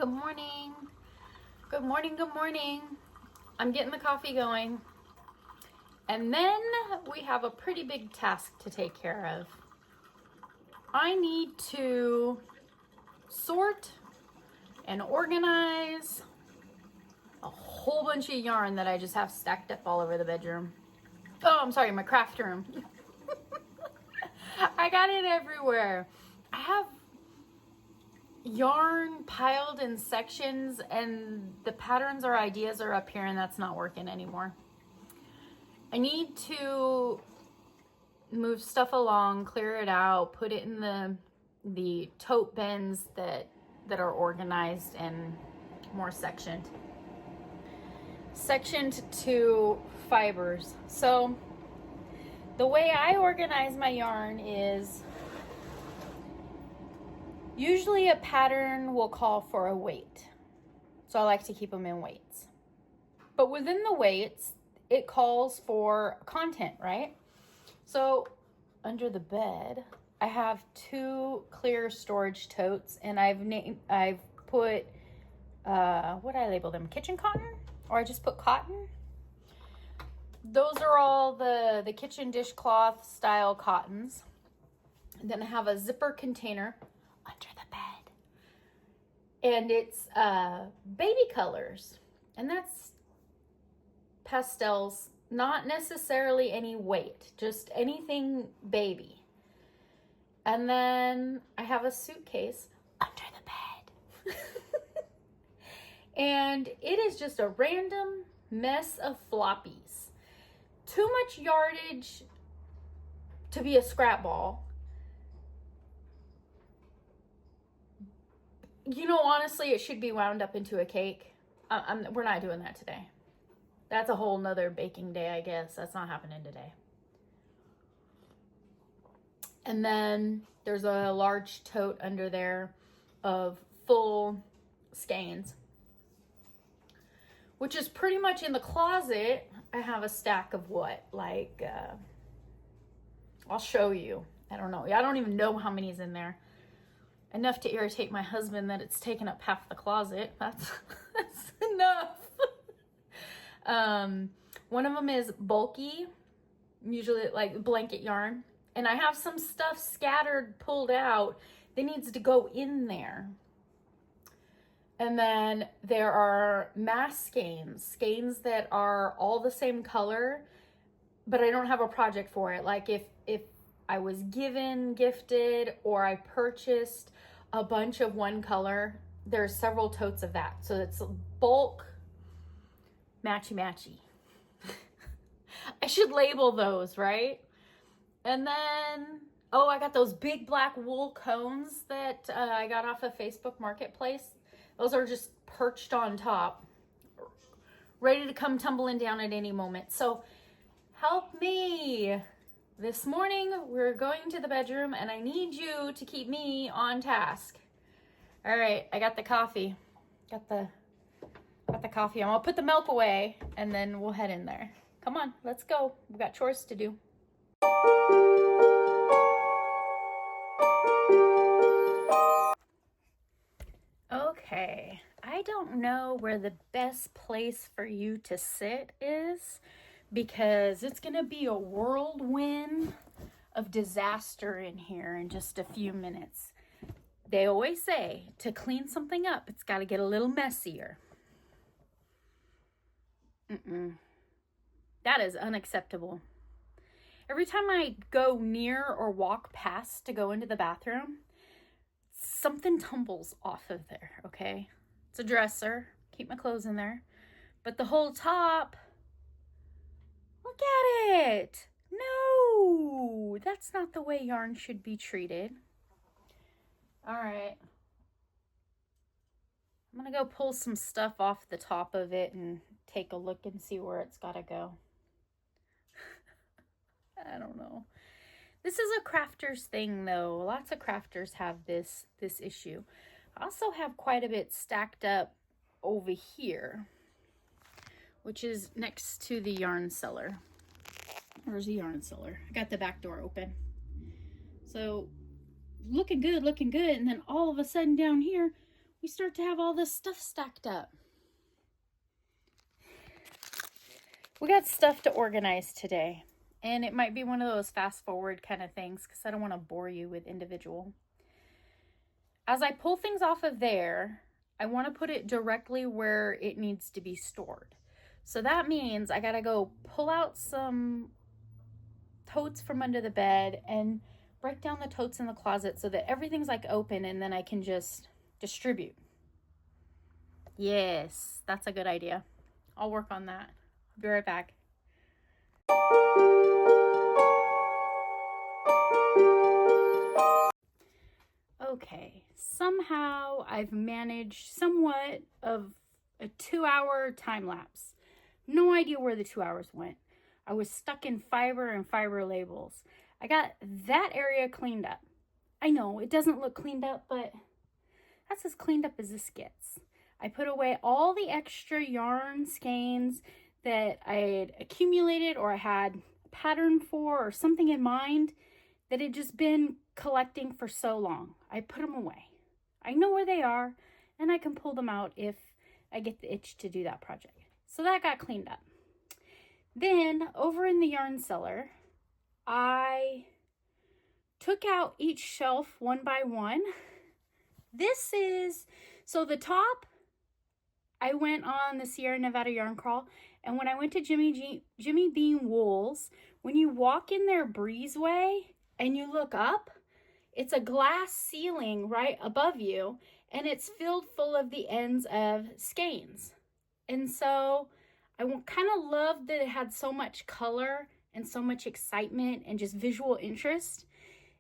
Good morning. Good morning. Good morning. I'm getting the coffee going. And then we have a pretty big task to take care of. I need to sort and organize a whole bunch of yarn that I just have stacked up all over the bedroom. Oh, I'm sorry, my craft room. I got it everywhere. I have yarn piled in sections and the patterns or ideas are up here and that's not working anymore. I need to move stuff along, clear it out, put it in the tote bins that are organized and more sectioned to fibers. So the way I organize my yarn is usually a pattern will call for a weight. So I like to keep them in weights. But within the weights, it calls for content, right? So under the bed, I have two clear storage totes and I've put, what do I label them? Kitchen cotton? Or I just put cotton. Those are all the kitchen dishcloth style cottons. And then I have a zipper container under the bed. And it's baby colors. And that's pastels, not necessarily any weight, just anything baby. And then I have a suitcase under the bed. And it is just a random mess of floppies. Too much yardage to be a scrap ball. You know, honestly, it should be wound up into a cake. We're not doing that today. That's a whole nother baking day, I guess. That's not happening today. And then there's a large tote under there of full skeins, which is pretty much in the closet. I have a stack of what? Like, I'll show you. I don't know. I don't even know how many is in there. Enough to irritate my husband that it's taken up half the closet. That's enough. One of them is bulky, usually like blanket yarn. And I have some stuff scattered, pulled out that needs to go in there. And then there are mass skeins that are all the same color, but I don't have a project for it. Like if I was gifted, or I purchased a bunch of one color, there's several totes of that. So it's bulk, matchy. I should label those, right? And then, oh, I got those big black wool cones that I got off of Facebook Marketplace. Those are just perched on top, ready to come tumbling down at any moment. So help me. This morning, we're going to the bedroom and I need you to keep me on task. All right, I got the coffee. Got the coffee. I'm gonna put the milk away and then we'll head in there. Come on, let's go. We've got chores to do. Okay, I don't know where the best place for you to sit is because it's gonna be a whirlwind of disaster in here in just a few minutes. They always say to clean something up, it's got to get a little messier. That is unacceptable. Every time I go near or walk past to go into the bathroom, something tumbles off of there, okay? It's a dresser. Keep my clothes in there. But the whole top, look at it. No, that's not the way yarn should be treated. All right. I'm going to go pull some stuff off the top of it and take a look and see where it's got to go. I don't know. This is a crafter's thing, though. Lots of crafters have this issue. I also have quite a bit stacked up over here, which is next to the yarn cellar. Where's the yarn cellar? I got the back door open. So looking good. And then all of a sudden down here, we start to have all this stuff stacked up. We got stuff to organize today, and it might be one of those fast forward kind of things because I don't want to bore you with individual. As I pull things off of there, I want to put it directly where it needs to be stored. So that means I got to go pull out some totes from under the bed and break down the totes in the closet so that everything's like open and then I can just distribute. Yes, that's a good idea. I'll work on that. I'll be right back. Okay, somehow I've managed somewhat of a 2-hour time lapse. No idea where the 2 hours went. I was stuck in fiber and fiber labels. I got that area cleaned up. I know it doesn't look cleaned up, but that's as cleaned up as this gets. I put away all the extra yarn skeins that I had accumulated or I had a pattern for or something in mind that had just been collecting for so long. I put them away. I know where they are and I can pull them out if I get the itch to do that project. So that got cleaned up. Then over in the yarn cellar, I took out each shelf one by one. This is, so the top, I went on the Sierra Nevada yarn crawl, and when I went to Jimmy Bean Wools, when you walk in their breezeway and you look up, it's a glass ceiling right above you, and it's filled full of the ends of skeins. And so I kind of loved that it had so much color and so much excitement and just visual interest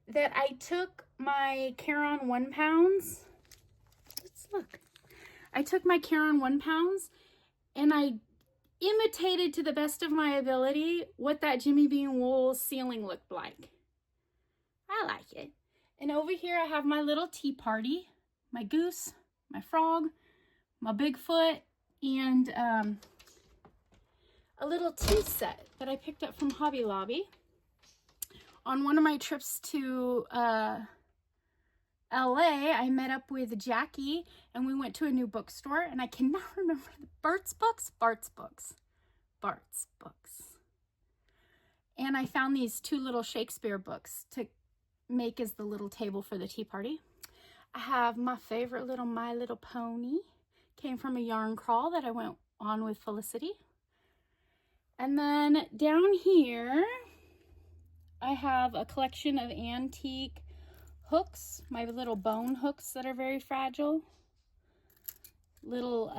that I took my Caron 1 pounds. Let's look. I took my Caron 1 pounds and I imitated to the best of my ability what that Jimmy Bean Wool ceiling looked like. I like it. And over here I have my little tea party, my goose, my frog, my Bigfoot, and a little tea set that I picked up from Hobby Lobby. On one of my trips to LA, I met up with Jackie and we went to a new bookstore, and I cannot remember the Bart's Books. And I found these 2 little Shakespeare books to make as the little table for the tea party. I have my favorite little My Little Pony. Came from a yarn crawl that I went on with Felicity. And then down here, I have a collection of antique hooks, my little bone hooks that are very fragile. Little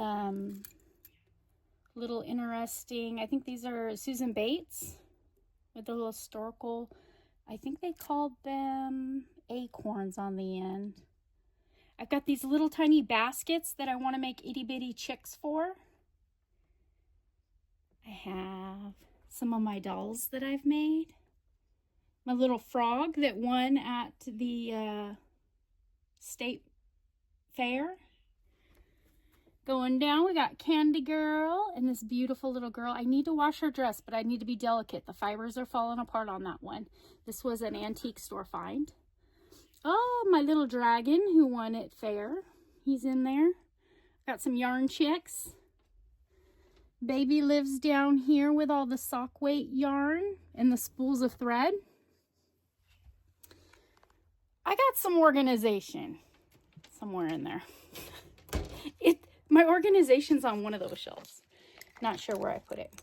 interesting, I think these are Susan Bates with the little historical, I think they called them acorns on the end. I've got these little tiny baskets that I want to make itty bitty chicks for. I have some of my dolls that I've made. My little frog that won at the state fair. Going down, we got Candy Girl and this beautiful little girl. I need to wash her dress, but I need to be delicate. The fibers are falling apart on that one. This was an antique store find. Oh, my little dragon who won at fair. He's in there. Got some yarn chicks. Baby lives down here with all the sock weight yarn and the spools of thread. I got some organization somewhere in there. My organization's on one of those shelves. Not sure where I put it.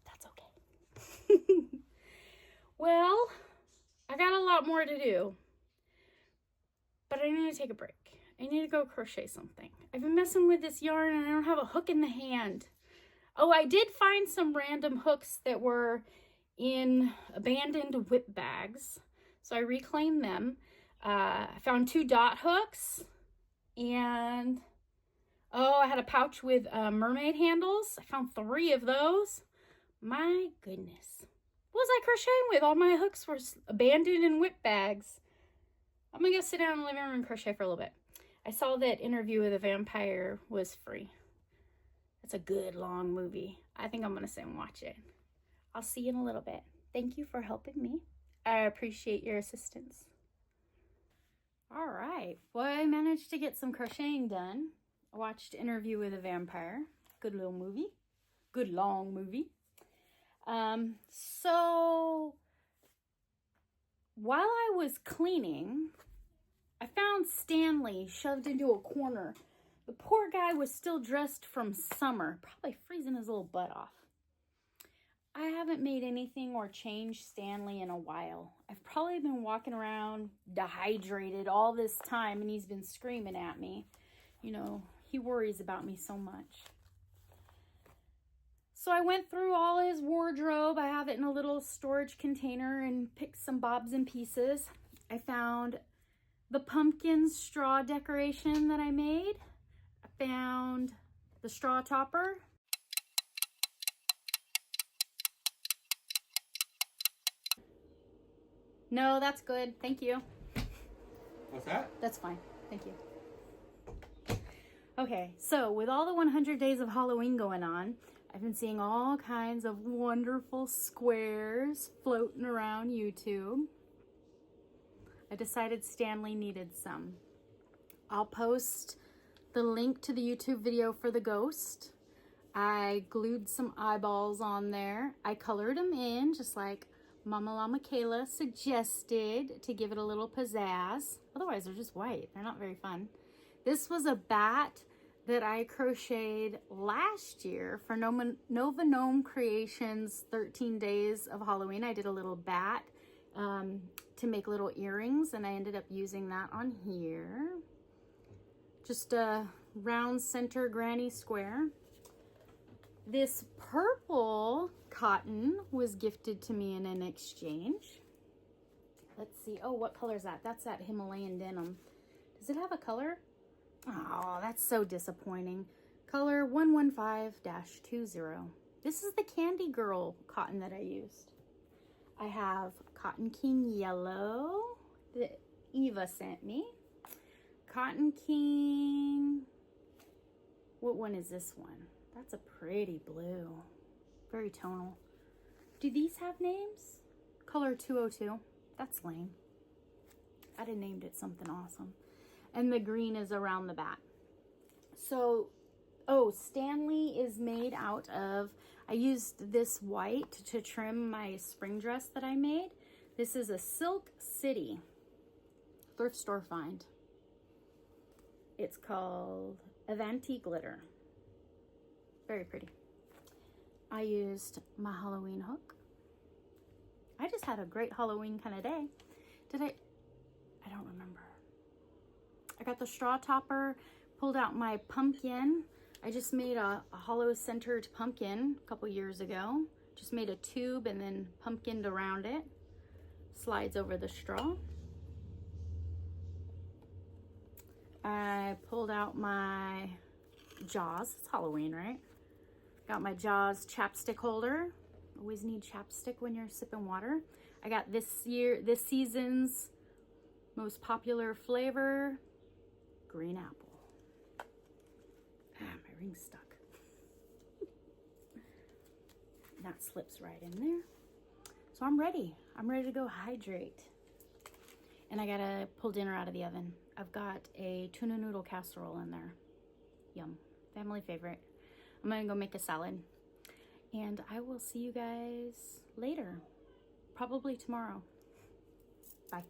That's okay. Well, I got a lot more to do, but I need to take a break. I need to go crochet something. I've been messing with this yarn and I don't have a hook in the hand. Oh, I did find some random hooks that were in abandoned whip bags, so I reclaimed them. I found 2 dot hooks, and I had a pouch with mermaid handles. I found 3 of those. My goodness. What was I crocheting with? All my hooks were abandoned in whip bags. I'm going to go sit down in the living room and crochet for a little bit. I saw that Interview with a Vampire was free. It's a good long movie. I think I'm going to sit and watch it. I'll see you in a little bit. Thank you for helping me. I appreciate your assistance. All right. Well, I managed to get some crocheting done. I watched Interview with a Vampire. Good little movie. Good long movie. So while I was cleaning, I found Stanley shoved into a corner. The poor guy was still dressed from summer, probably freezing his little butt off. I haven't made anything or changed Stanley in a while. I've probably been walking around dehydrated all this time, and he's been screaming at me. You know, he worries about me so much. So I went through all his wardrobe. I have it in a little storage container and picked some bobs and pieces. I found the pumpkin straw decoration that I made. I found the straw topper. No, that's good. Thank you. What's that? That's fine. Thank you. Okay, so with all the 100 days of Halloween going on, I've been seeing all kinds of wonderful squares floating around YouTube. I decided Stanley needed some. I'll post the link to the YouTube video for the ghost. I glued some eyeballs on there. I colored them in just like Mama La Michaela suggested to give it a little pizzazz. Otherwise, they're just white. They're not very fun. This was a bat that I crocheted last year for Nova Gnome Creations 13 Days of Halloween. I did a little bat to make little earrings, and I ended up using that on here. Just a round center granny square. This purple cotton was gifted to me in an exchange. Let's see. Oh, what color is that? That's that Himalayan denim. Does it have a color? Oh, that's so disappointing. Color 115-20. This is the Candy Girl cotton that I used. I have Cotton King Yellow that Eva sent me. Cotton King. What one is this one? That's a pretty blue. Very tonal. Do these have names? Color 202. That's lame. I'd have named it something awesome. And the green is around the bat. So, oh, Stanley is made out of, I used this white to trim my spring dress that I made. This is a Silk City thrift store find. It's called Avanti Glitter. Very pretty. I used my Halloween hook. I just had a great Halloween kind of day. I don't remember. I got the straw topper, pulled out my pumpkin. I just made a hollow centered pumpkin a couple years ago. Just made a tube and then pumpkined around it. Slides over the straw. I pulled out my Jaws. It's Halloween, right? Got my Jaws chapstick holder. Always need chapstick when you're sipping water. I got this season's most popular flavor, green apple. Ah, my ring's stuck. That slips right in there. So I'm ready. I'm ready to go hydrate. And I gotta pull dinner out of the oven. I've got a tuna noodle casserole in there. Yum. Family favorite. I'm gonna go make a salad. And I will see you guys later. Probably tomorrow. Bye.